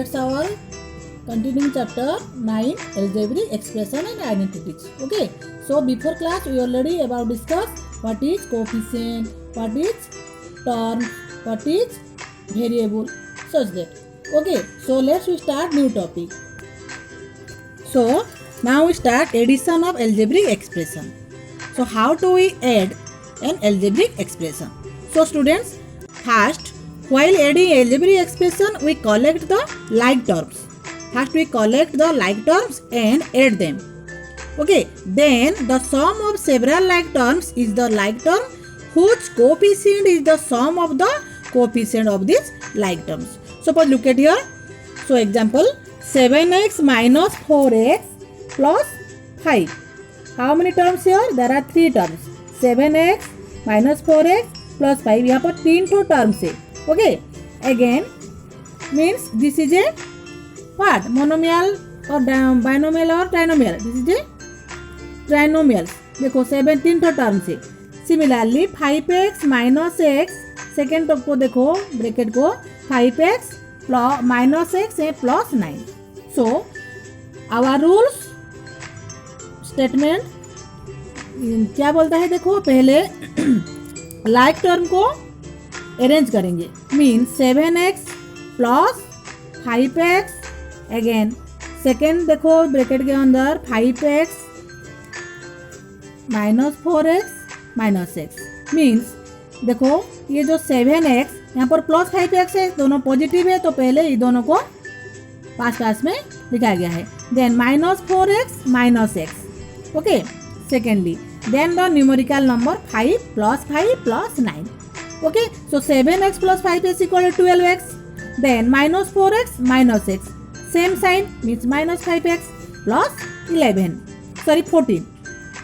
let's our continuing chapter 9 algebraic expression and identities. Okay, so before class we already about discussed what is coefficient, what is term, what is variable, such that. Okay, so let's start new topic. So now we start addition of algebraic expression. So how do we add an algebraic expression? So students, first while adding algebraic expression we collect the like terms. First we collect the like terms and add them. Okay, then the sum of several like terms is the like term whose coefficient is the sum of the coefficient of these like terms. Suppose look at here. So example 7x minus 4x plus 5. How many terms here? There are 3 terms. 7x minus 4x plus 5. यहाँ पर 3 ठो terms है. Okay. Again means this is a what? Monomial or binomial or trinomial. This is a trinomial. देखो 7 3 ठो terms है. Similarly 5x minus x second term को देखो bracket को 5x minus x है plus 9. So our rules statement क्या बोलता है देखो पहले लाइक टर्म को अरेंज करेंगे mean 7x plus 5x again second देखो ब्रैकेट के अंदर 5x minus 4x minus x means देखो ये जो 7x यहाँ पर प्लस 5x है दोनों पॉजिटिव है तो पहले ये दोनों को पास में लिखा गया है then minus 4x minus x. Okay, secondly, then the numerical number 5 plus 9. Okay, so 7x plus 5 is equal to 12x. Then minus 4x minus x. Same sign means minus 5x plus 11. Sorry, 14.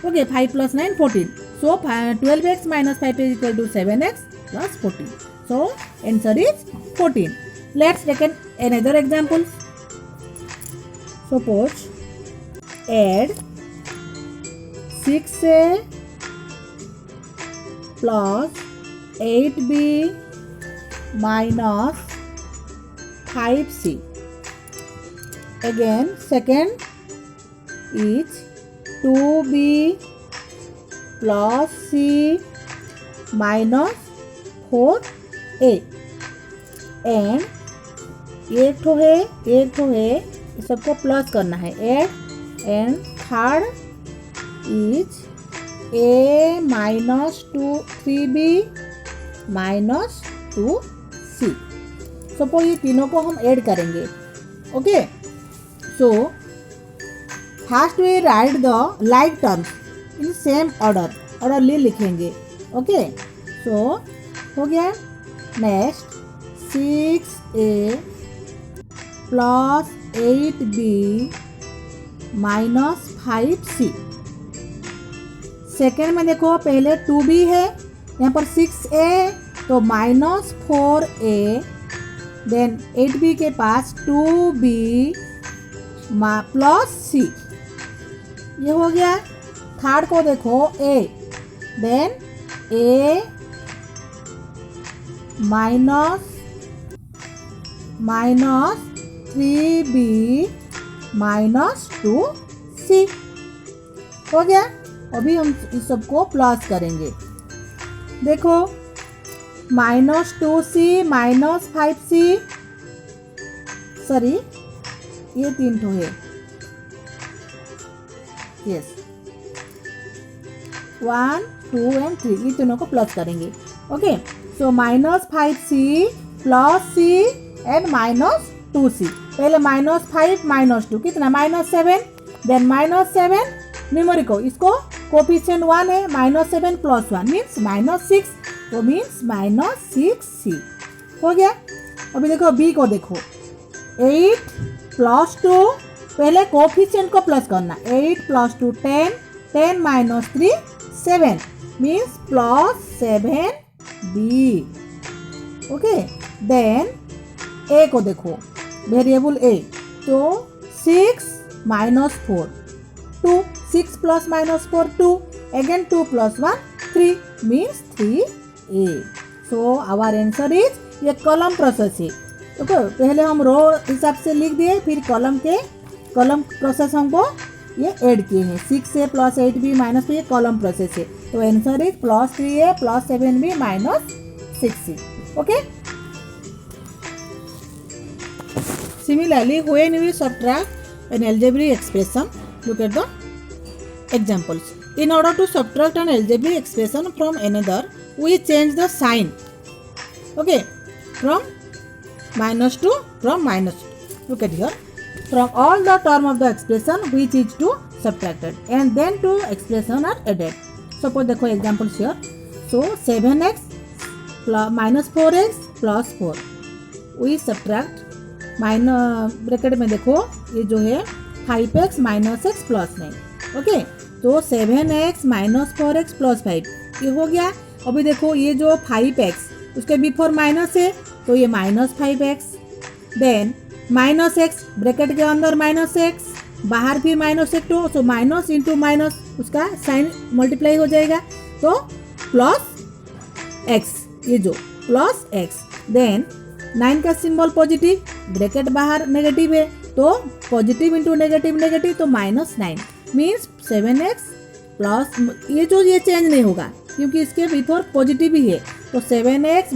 Okay, 5 plus 9, 14. So 12x minus 5 is equal to 7x plus 14. So answer is 14. Let's take another example. Suppose add 6a plus 8b minus 5c. Again second is 2b plus c minus 4a and एक ठो है सबको plus करना है and third is a minus 3b minus 2c. Suppose ये तीनों को हम ऐड करेंगे. Okay so first we write the like terms in same orderly लिखेंगे. ओके सो हो गया. Next 6a plus 8b minus 5c. Second में देखो पहले 2b है यहाँ पर 6a तो माइनस 4a देन 8b के पास 2b प्लस c. ये हो गया. थर्ड को देखो a then a minus 3b minus 2c हो गया. अभी हम इस सबको प्लस करेंगे. देखो minus 2c minus 5c sorry ये 3 ठो है. यस 1 2 एंड 3 ये तीनों को प्लस करेंगे. Okay so minus 5c plus c and minus 2c. पहले माइनस 5 माइनस 2 कितना माइनस 7 देन माइनस 7 न्यूमेरिको इसको कोफिशिएंट 1 है माइनस 7 प्लस 1 मीन्स माइनस 6 तो मीन्स माइनस 6c हो गया. अभी देखो b को देखो 8 प्लस 2 पहले कोफिशिएंट को प्लस करना 8 plus 2 10 minus 3 7 means plus 7b. Okay then a को देखो वेरिएबल a तो 6 minus 4 2 6 plus minus 4 2 again 2 plus 1 3 means 3a. So our answer is ये कॉलम प्रोसेस है. ओके, पहले हम रो हिसाब से लिख दिए, फिर कॉलम प्रोसेस हमको ये ऐड किए हैं। 6a + 8b - ये कॉलम प्रोसेस है। तो answer is +3a + 7b - 6c। Okay, similarly when we subtract an algebraic expression, look at the examples. In order to subtract an algebraic expression from another, we change the sign. Okay, from minus to look at here, from all the term of the expression which is to subtracted, and then two expression are added. Suppose देखो examples here. So 7x minus 4x plus 4, we subtract bracket में देखो ये जो है 5x - x + 9। Okay, तो 7x - 4x + 5 ये हो गया। अभी देखो ये जो 5x उसके बिफोर माइनस है, तो ये -5x, देन -x ब्रैकेट के अंदर -x, बाहर फिर -x, तो माइनस इंटू माइनस उसका साइन मल्टीप्लाई हो जाएगा, तो +x, ये जो +x, देन 9 का सिंबल पॉजिटिव, ब्रैकेट बाहर नेगेटिव है, तो पॉजिटिव इंटू नेगेटिव नेगेटिव, तो -9 मीन्स 7x प्लस, ये चेंज नहीं होगा क्योंकि इसके बिफोर पॉजिटिव ही है, तो 7x -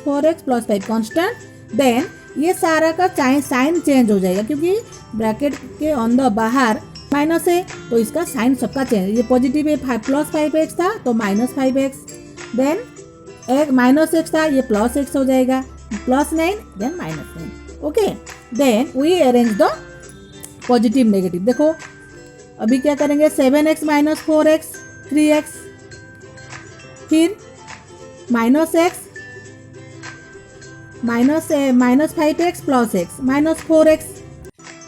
4x + 5 कांस्टेंट। देन ये सारा का साइन चेंज हो जाएगा क्योंकि ब्रैकेट के अंदर बाहर माइनस है, तो इसका साइन सबका चेंज, ये पॉजिटिव है, +5x था तो -5x, देन -x था, ये +x हो जाएगा, +9 then -9। Okay, then we arrange the positive negative. देखो अभी क्या करेंगे, 7x - 4x 3x, फिर -x -5x + x -4x,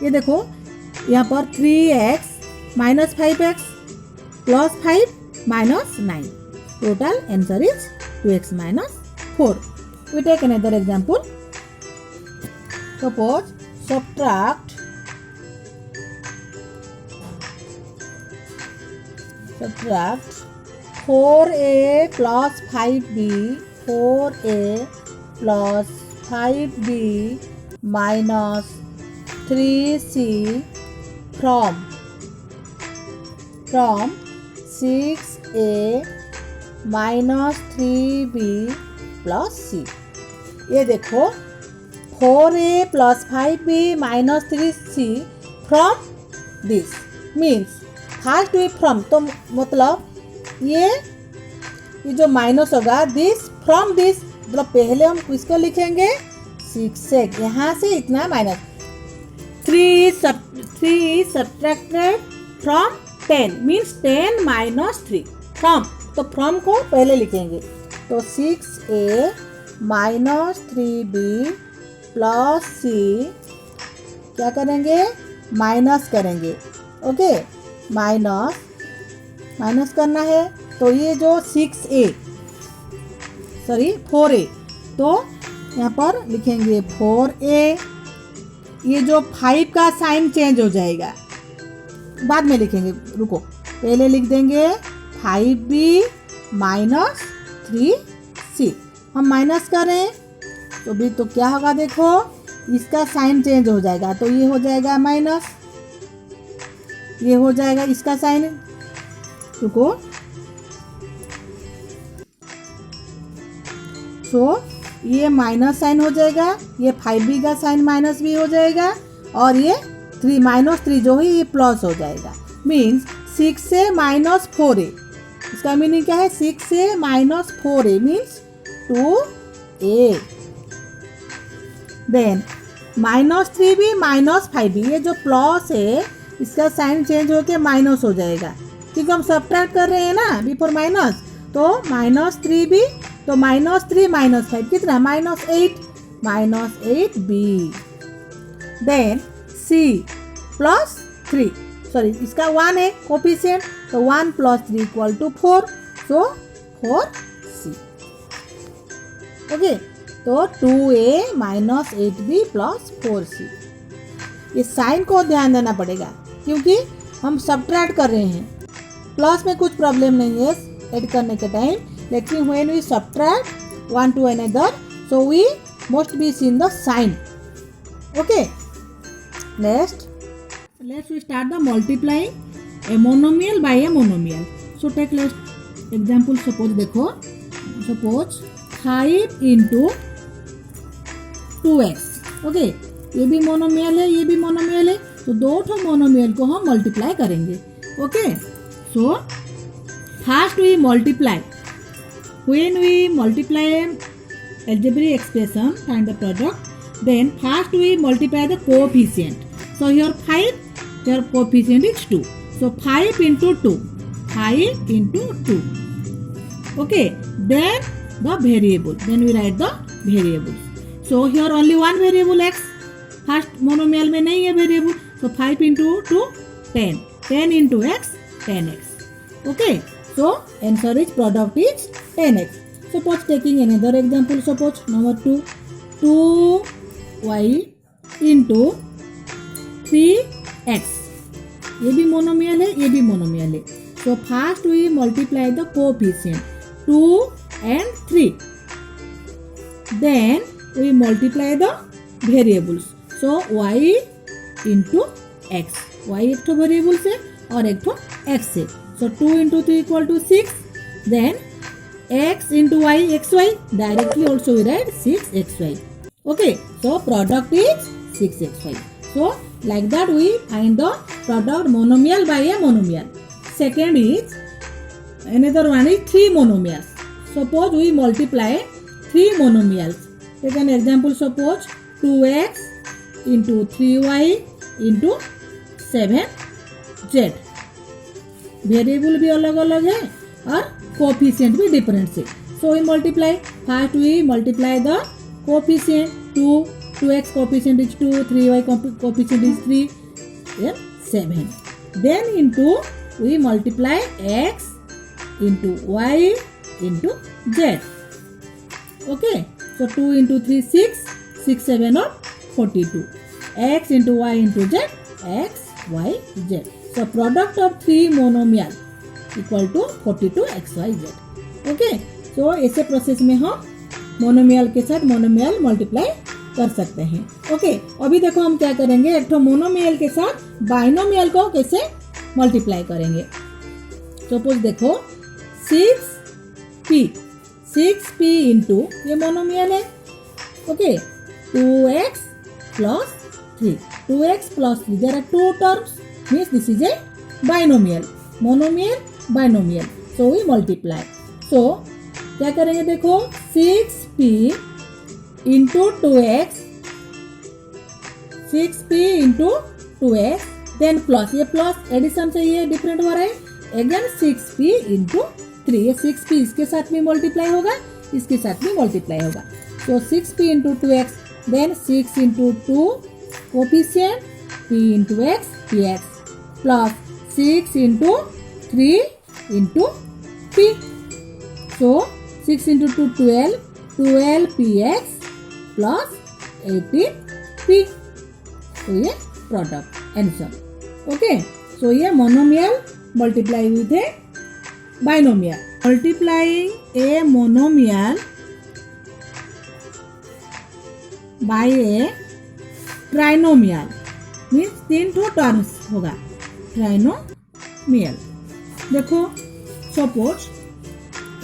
ये देखो यहाँ पर 3x -5x + 5 -9, total answer is 2x - 4। We take another example. Suppose subtract 4a + 5b - 3c from 6a - 3b + c। ये देखो 4a + 5b - 3c from this, means first way from, तो मतलब ये जो माइनस होगा दिस फ्रॉम दिस, मतलब पहले हम किसको लिखेंगे 6x, यहाँ से इतना minus, 3 subtracted from 10 means 10 - 3 from, तो फ्रॉम को पहले लिखेंगे, तो 6a - 3b + c क्या करेंगे, माइनस करेंगे। ओके, माइनस करना है, तो ये जो 4a, तो यहाँ पर लिखेंगे 4a, ये जो 5 का साइन चेंज हो जाएगा, बाद में लिखेंगे, रुको पहले लिख देंगे 5b - 3c। हम माइनस करें तो भी तो क्या होगा, देखो इसका साइन चेंज हो जाएगा, तो ये हो जाएगा माइनस, ये हो जाएगा इसका साइन, रुको, तो ये माइनस साइन हो जाएगा, ये 5b का साइन माइनस भी हो जाएगा, और ये 3 जो है ये प्लस हो जाएगा, मीन्स 6a - 4a, इसका मीनिंग क्या है, 6a - 4a means 2a, then -3b - 5b, ये जो प्लस है इसका साइन चेंज होके माइनस हो जाएगा क्योंकि हम सब्ट्रैक्ट कर रहे हैं ना बिफोर माइनस, तो -3b, तो -3 - 5 कितना, -8b, देन c +3, सॉरी इसका 1 है कोफिशिएंट, तो 1 + 3 = 4, सो 4c। ओके, तो 2a - 8b + 4c, ये साइन को ध्यान देना पड़ेगा क्योंकि हम सब्ट्रैक्ट कर रहे हैं, प्लस में कुछ प्रॉब्लम नहीं है ऐड करने के टाइम, लेकिन when we subtract one to another, so we must be seen the sign, Okay, next let's we start the multiplying a monomial by a monomial. So take let's example, suppose देखो, suppose 5 into 2x. Okay, ये भी monomial है, ये भी monomial है, तो दो ठो मोनोमियल को हम मल्टीप्लाई करेंगे. Okay, so first we multiply. When we multiply algebraic expression, find the product, then first we multiply the coefficient. So here 5, their coefficient is 2. So 5 into 2, 5 into 2. Okay, then the variable, then we write the variables. So here only one variable x, first monomial में नहीं है variable, so 5 into 2, 10, 10 into x, 10x. Okay, so answer is product is 10x. Suppose taking another example, suppose number 2, 2y into 3x. ये भी monomial है, ये भी monomial है. So first we multiply the coefficient 2 and 3. Then we multiply the variables. So y into x. y एक तो variables है और एक तो x है. So 2 into 3 equal to 6. Then x into y, xy, directly also we write 6xy. Okay, so product is 6xy. So like that we find the product monomial by a monomial. Second is, another one is 3 monomials. Suppose we multiply 3 monomials. Take an example, suppose 2x into 3y into 7z. Variable भी अलग अलग है और coefficient भी different है. So we multiply, first we multiply the coefficient 2, 2x coefficient is 2, 3y coefficient is 3 and 7. Then into we multiply x into y into z. Okay, so 2 into 3 6, 6 7 or 42. x into y into z, x y z. So product of 3 monomial equal to 42 xyz. Okay, so ऐसे process में हम monomial के साथ monomial multiply कर सकते हैं. Okay, अभी देखो हम क्या करेंगे, एक तो मोनोमियल के साथ बाइनोमियल को कैसे मल्टीप्लाई करेंगे. सपोज देखो 6p इंटू, ये मोनोमियल है. Okay, 2x plus 3, 2x plus 3, there are two terms, means this is a binomial, monomial, binomial. So we multiply. So क्या करेंगे देखो, 6p into 2x, 6p into 2x, then plus, ये plus addition से ये different हो रहा है, again 6p into 3, ये 6p इसके साथ भी मल्टीप्लाई होगा, इसके साथ भी मल्टीप्लाई होगा. So 6p into 2x, then 6 into 2 coefficient p into x, px, plus 6 into 3 into p. So 6 into 2 12, 12 px plus 18p. तो ये प्रोडक्ट आंसर. ओके, सो ये monomial multiply with a binomial. Multiplying a monomial by a trinomial means 3 ठो terms होगा. Trinomial देखो, suppose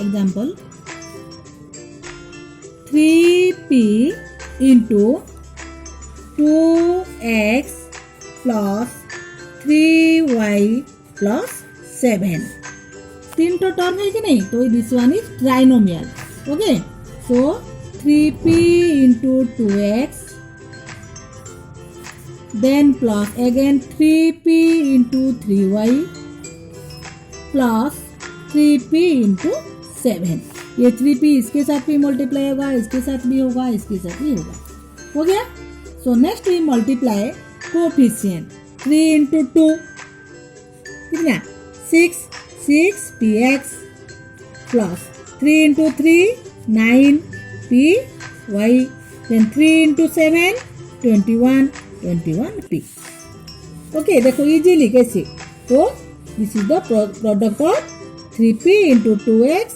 example 3p into 2x plus 3y plus 7, 3 तो term है कि नहीं, तो this one is trinomial. Okay, so 3p into 2x, then plus again 3p into 3y plus 3p into 7. ये 3p इसके साथ भी मल्टीप्लाई होगा, इसके साथ भी होगा, इसके साथ भी होगा. हो गया. So next we multiply coefficient 3 into 2 कितना 6 px plus 3 into 3 9py, then 3 into 7 21p. Okay, देखो इजीली कैसे, तो this is the product of 3p into 2x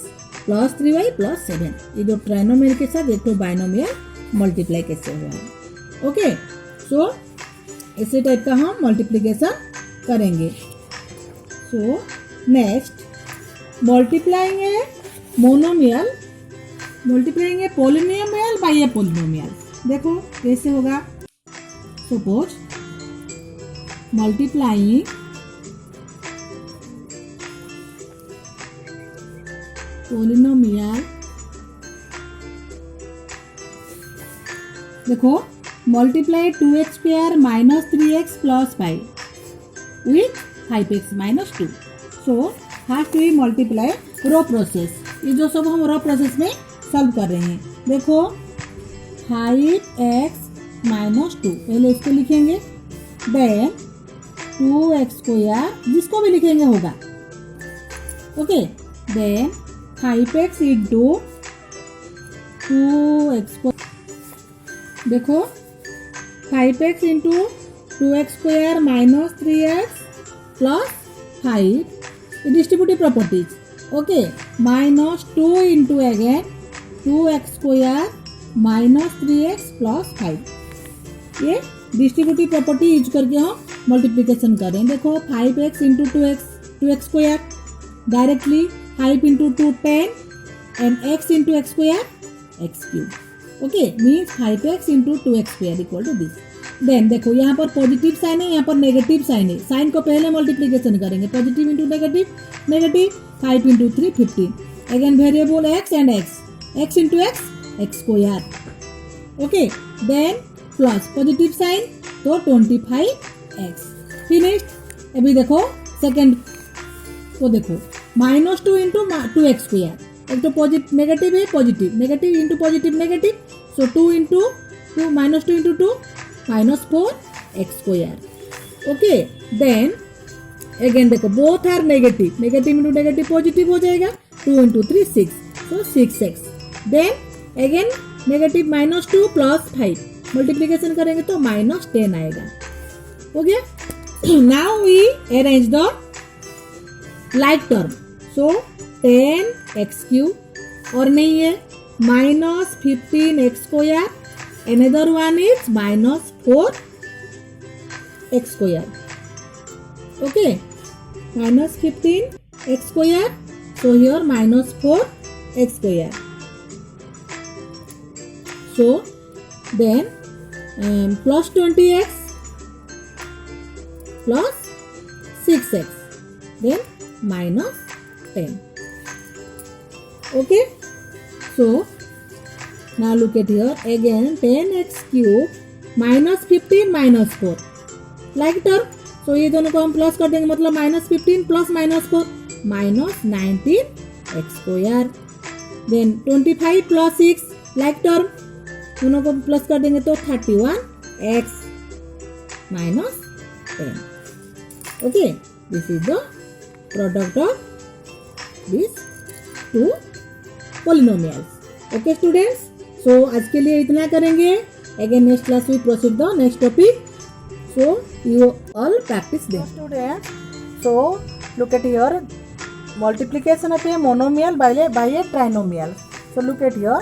plus 3y plus 7. ये जो ट्राइनोमियल के साथ एक तो बाइनोमियल मल्टीप्लाई कैसे हुआ है. ओके, सो इसी टाइप का हम मल्टीप्लिकेशन करेंगे। So next multiplying a monomial, multiplying a polynomial by a polynomial. देखो कैसे होगा। सपोज मल्टीप्लाइंग पॉलिनोमियल, देखो multiply 2x square minus 3x plus 5 with 5x minus 2। So first we multiply row process, ये जो सब हम रो प्रोसेस में सॉल्व कर रहे हैं। देखो 5x माइनस 2 पहले इसको लिखेंगे, देन 2x स्क्वायर जिसको भी लिखेंगे होगा, okay, then 5x into 2x, देखो 5x into 2x square minus 3x plus 5 distributive properties, okay, minus 2 into again 2x square minus 3x plus 5। ये डिस्ट्रीब्यूटिव प्रॉपर्टी यूज करके हम मल्टीप्लिकेशन करें। देखो 5x into 2x square directly 5 into 2 10 and x into x square x cube, okay, means 5x into 2x square equal to this. Then देखो यहाँ पर positive sign है, यहाँ पर नेगेटिव साइन है, साइन को पहले मल्टीप्लिकेशन करेंगे, positive into negative, negative 5 into 3 15, again variable x and x into x square, okay, then plus positive sign तो 25x फिनिश्ड। अभी देखो सेकेंड को देखो माइनस 2 इंटू 2x स्क्वायर, एक तो पॉजिटिव नेगेटिव है, positive negative into positive negative, so 2 into 2 minus 2 into 2 minus 4x square, okay, then again देखो both are negative, negative into negative positive हो जाएगा, 2 into 3 6, so 6x, then again negative minus 2 plus 5 multiplication करेंगे तो minus 10 आएगा, okay. Now we arrange the like term, so 10x cube और नहीं है minus 15x square, another one is minus 4x square, okay, minus 15x square, so here minus 4x square, so then plus 20x plus 6x, then minus 10, okay, so now look at here again 10x cube minus 15 minus 4 like term, so ये दोनों को हम plus कर देंगे, मतलब minus 15 plus minus 4 minus 19x square, then 25 plus 6 like term, दोनों को plus कर देंगे तो 31x minus 10, okay, this is the product of this two polynomials, okay students. So आज के लिए इतना करेंगे, again next class we proceed the next topic, so you all practice them. Students, so look at here multiplication of a monomial by a trinomial. So look at here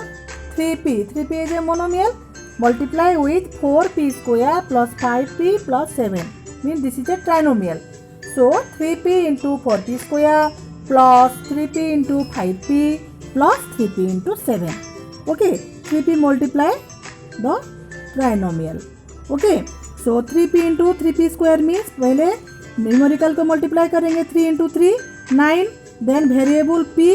3p is a monomial, multiply with 4p square plus 5p plus 7, means this is a trinomial. So 3p into 4p square plus 3p into 5p plus 3p into 7, okay, 3p multiply the trinomial, okay. So 3p into 3p square means पहले numerical को multiply करेंगे 3 into 3 9, then variable p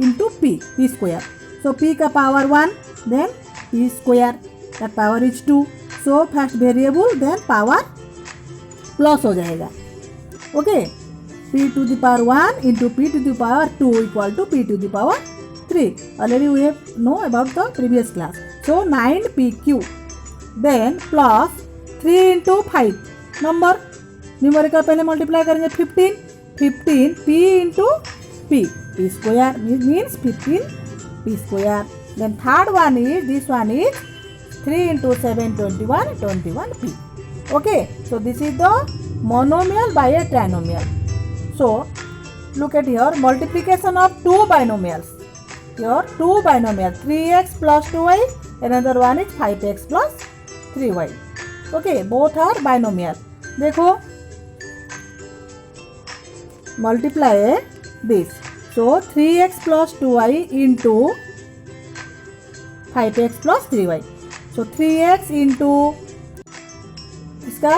into p square, so p का power 1, then p square that power is 2, so first variable then power plus हो जाएगा, okay, p to the power 1 into p to the power 2 equal to p to the power 3, already we have know about the previous class, so 9p cube, then plus 3 into 5 number numerical पहले multiply करेंगे 15 p into p square means 15 p square, then third one is this one is 3 into 7 21 p, okay, so this is the monomial by a trinomial. So look at here multiplication of two binomials, here two binomial 3x plus 2y, another one is 5x plus 3y, okay, both are binomial. देखो, multiply this, so 3x plus 2y into 5x plus 3y, so 3x into इसका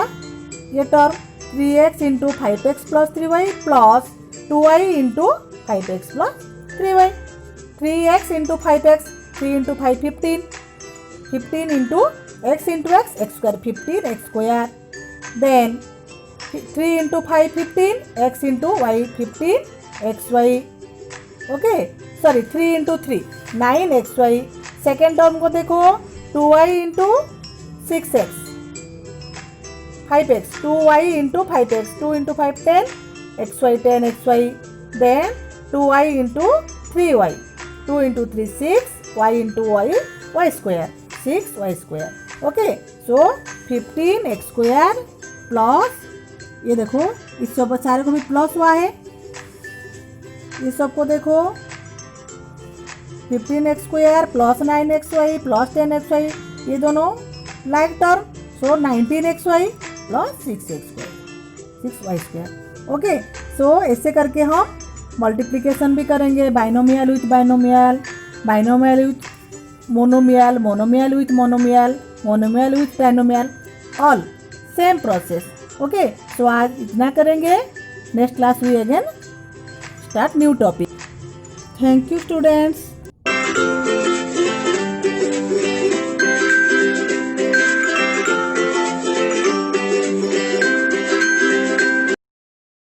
ये term 3x into 5x plus 3y plus 2y into 5x plus 3y, 3x into 5x, 3 into 5 15, 15 into x into x square 15 x square, then 3 into 5 15, x into y 15 xy, okay sorry 3 into 3 9xy। Second term को देखो 2y into 6x 5x, 2y into 5x, 2 into 5 10 xy 10 xy, then 2y into 3y, 2 into 3 6 y into y y square 6 y square, okay. So 15 x square plus ये देखो इस सब सारे को भी plus हुआ है, ये सबको देखो 15x square plus 9xy plus 10xy, ये दोनों like term, so 19xy plus 6x square 6y square, okay. So ऐसे करके हम मल्टीप्लिकेशन भी करेंगे, binomial with binomial, binomial with monomial, monomial with monomial, monomial with trinomial, all same process, okay. So आज इतना करेंगे, next class we again start new topic. Thank you students.